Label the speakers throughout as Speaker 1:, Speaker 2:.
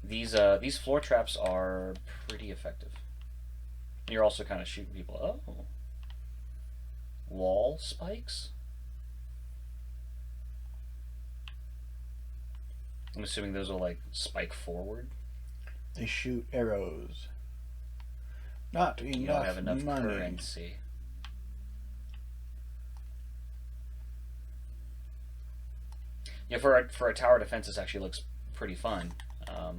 Speaker 1: These floor traps are pretty effective. You're also kind of shooting people. Oh, wall spikes. I'm assuming those will like spike forward.
Speaker 2: They shoot arrows. Not enough
Speaker 1: You don't have enough
Speaker 2: money.
Speaker 1: currency. Yeah, for a tower defense, this actually looks pretty fun. So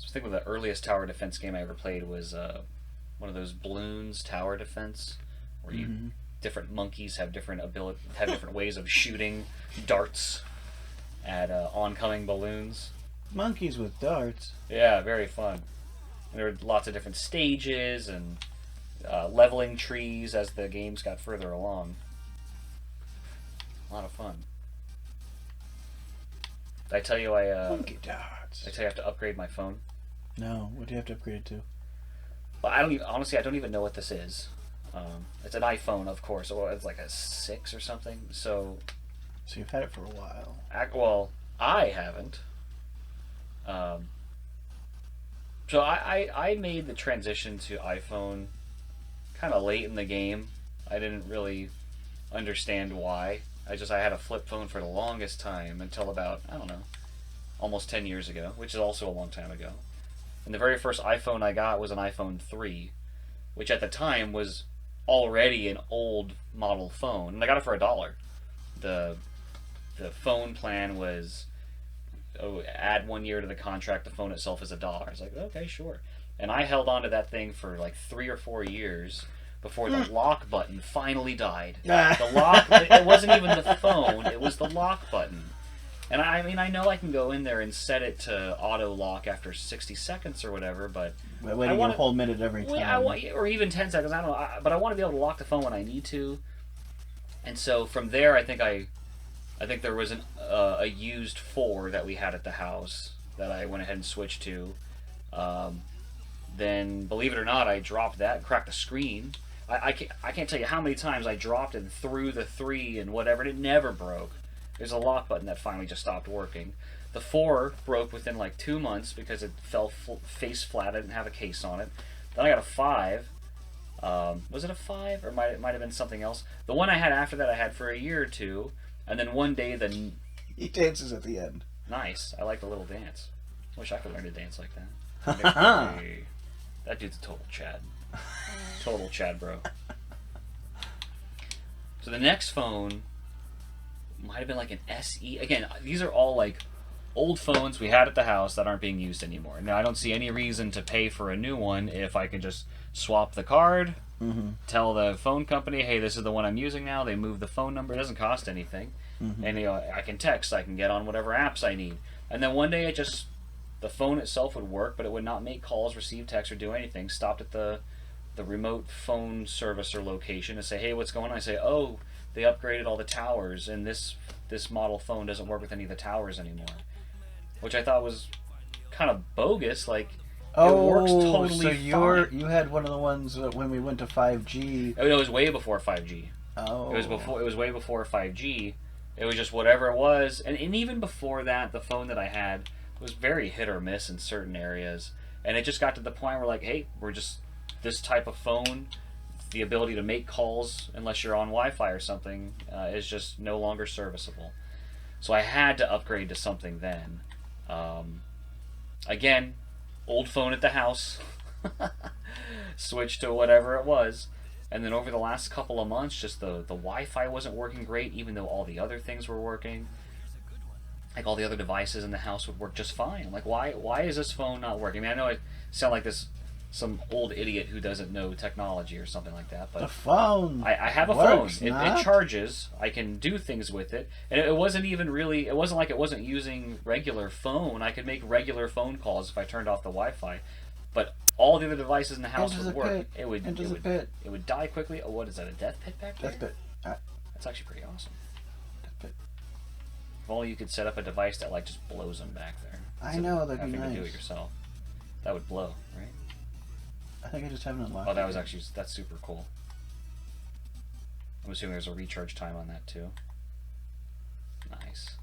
Speaker 1: I think the earliest tower defense game I ever played was one of those balloons tower defense, where you different monkeys have different different ways of shooting darts at oncoming balloons.
Speaker 2: Monkeys with darts.
Speaker 1: Yeah, very fun. And there were lots of different stages and leveling trees as the games got further along. A lot of fun. Did I tell you
Speaker 2: Monkey darts.
Speaker 1: Did I tell you I have to upgrade my phone?
Speaker 2: No, what do you have to upgrade it to?
Speaker 1: Well, honestly, I don't even know what this is. It's an iPhone, of course. Well, it's like a 6 or something. So
Speaker 2: you've had it for a while.
Speaker 1: Well, I haven't. So I made the transition to iPhone kind of late in the game. I didn't really understand why. I had a flip phone for the longest time until about, I don't know, almost 10 years ago, which is also a long time ago. And the very first iPhone I got was an iPhone 3, which at the time was already an old model phone. And I got it for $1. The phone plan was add 1 year to the contract, the phone itself is $1. I was like, okay, sure. And I held on to that thing for like 3 or 4 years before the lock button finally died. The lock, it wasn't even the phone, it was the lock button. And I mean, I know I can go in there and set it to auto lock after 60 seconds or whatever, but
Speaker 2: waiting a whole minute every time.
Speaker 1: Or even 10 seconds, I don't know. But I want to be able to lock the phone when I need to. And so from there, I think there was a used 4 that we had at the house that I went ahead and switched to. Then, believe it or not, I dropped that and cracked the screen. I can't tell you how many times I dropped it through the 3 and whatever, and it never broke. There's a lock button that finally just stopped working. The 4 broke within like 2 months because it fell face flat. I didn't have a case on it. Then I got a 5. Was it a 5? Or it might have been something else. The one I had after that I had for a year or two. And then one day
Speaker 2: he dances at the end.
Speaker 1: Nice. I like the little dance. Wish I could learn to dance like that. That dude's a total Chad. Total Chad, bro. So the next phone might have been like an SE. Again, these are all like old phones we had at the house that aren't being used anymore. Now, I don't see any reason to pay for a new one if I can just swap the card, tell the phone company, hey, this is the one I'm using now. They move the phone number. It doesn't cost anything. And I can text. I can get on whatever apps I need. And then one day the phone itself would work, but it would not make calls, receive texts, or do anything. Stopped at the remote phone service or location and say, hey, what's going on? I say, oh, they upgraded all the towers, and this model phone doesn't work with any of the towers anymore. Which I thought was kind of bogus. Like, it works totally fine.
Speaker 2: You had one of the ones when we went to 5G.
Speaker 1: It was way before 5G.
Speaker 2: Oh.
Speaker 1: It was way before 5G. It was just whatever it was. And even before that, the phone that I had was very hit or miss in certain areas. And it just got to the point where, like, hey, we're just this type of phone. The ability to make calls, unless you're on Wi-Fi or something, is just no longer serviceable. So I had to upgrade to something then. Again, old phone at the house. Switched to whatever it was. And then over the last couple of months, just the Wi-Fi wasn't working great, even though all the other things were working. Like, all the other devices in the house would work just fine. I'm like, why is this phone not working? I mean, I know I sound like some old idiot who doesn't know technology or something like that, but
Speaker 2: the phone
Speaker 1: I have a
Speaker 2: works,
Speaker 1: phone. It charges. I can do things with it, and it wasn't like it wasn't using regular phone. I could make regular phone calls if I turned off the Wi-Fi, but all the other devices in the house would work. It would die quickly. Oh, what is that? A death pit back there?
Speaker 2: Death pit.
Speaker 1: That's actually pretty awesome.
Speaker 2: Death pit.
Speaker 1: If only you could set up a device that like just blows them back there.
Speaker 2: I know, that'd be nice.
Speaker 1: Having to do it yourself. That would blow, right?
Speaker 2: I think I just haven't unlocked it.
Speaker 1: Oh, that's super cool. I'm assuming there's a recharge time on that too. Nice.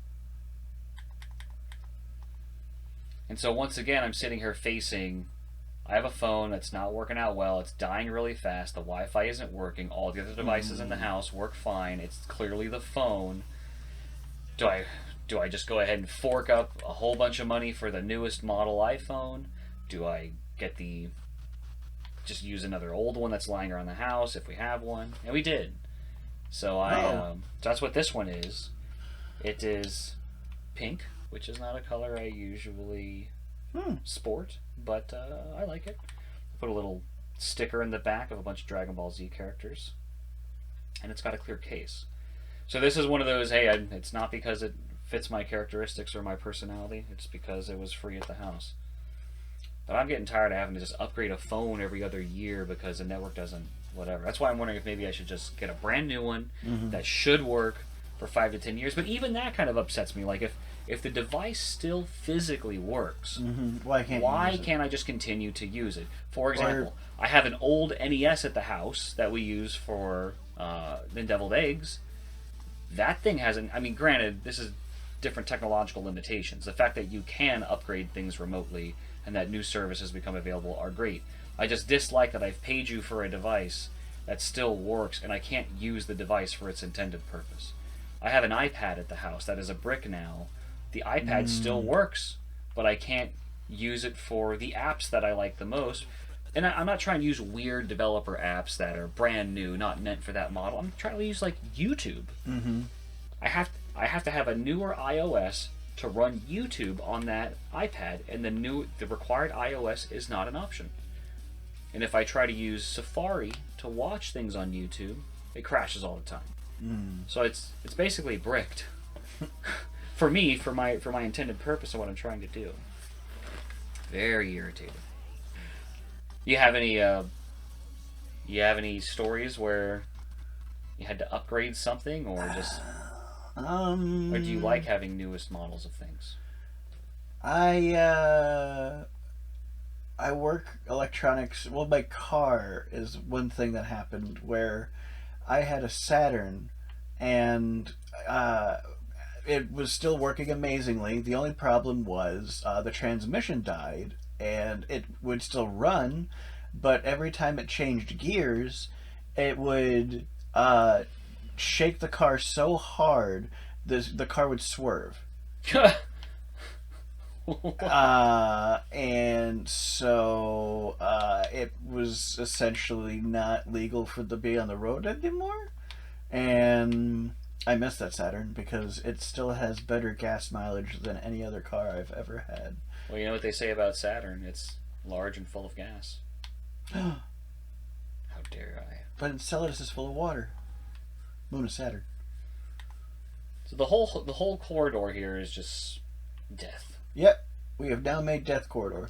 Speaker 1: And so once again, I'm sitting here facing. I have a phone that's not working out well. It's dying really fast. The Wi-Fi isn't working. All the other devices in the house work fine. It's clearly the phone. Do I just go ahead and fork up a whole bunch of money for the newest model iPhone? Do I get the just use another old one that's lying around the house if we have one? And we did. So so that's what this one is. It is pink, which is not a color I usually sport, but I like it. Put a little sticker in the back of a bunch of Dragon Ball Z characters, and it's got a clear case. So this is one of those, hey, it's not because it fits my characteristics or my personality, it's because it was free at the house. But I'm getting tired of having to just upgrade a phone every other year because the network doesn't, whatever. That's why I'm wondering if maybe I should just get a brand new one that should work for 5 to 10 years. But even that kind of upsets me. Like, if the device still physically works,
Speaker 2: why
Speaker 1: can't I just continue to use it? For example, I have an old NES at the house that we use for the deviled eggs. That thing hasn't, I mean, granted, this is different technological limitations. The fact that you can upgrade things remotely and that new services become available are great. I just dislike that I've paid you for a device that still works and I can't use the device for its intended purpose. I have an iPad at the house that is a brick now. The iPad still works, but I can't use it for the apps that I like the most. And I'm not trying to use weird developer apps that are brand new, not meant for that model. I'm trying to use like YouTube. I have to have a newer iOS to run YouTube on that iPad, and the required iOS is not an option. And if I try to use Safari to watch things on YouTube, it crashes all the time. So it's basically bricked for me, for my intended purpose of what I'm trying to do. Very irritating. You have any stories where you had to upgrade something, or just or do you like having newest models of things?
Speaker 2: I work electronics. Well, my car is one thing that happened where I had a Saturn, and it was still working amazingly. The only problem was the transmission died, and it would still run, but every time it changed gears, it would shake the car so hard the car would swerve. And so it was essentially not legal for to be on the road anymore. And I miss that Saturn because it still has better gas mileage than any other car I've ever had.
Speaker 1: Well, you know what they say about Saturn? It's large and full of gas. How dare I?
Speaker 2: But Enceladus is full of water. Moon of Saturn.
Speaker 1: So the whole corridor here is just death.
Speaker 2: Yep, we have now made Death Corridor.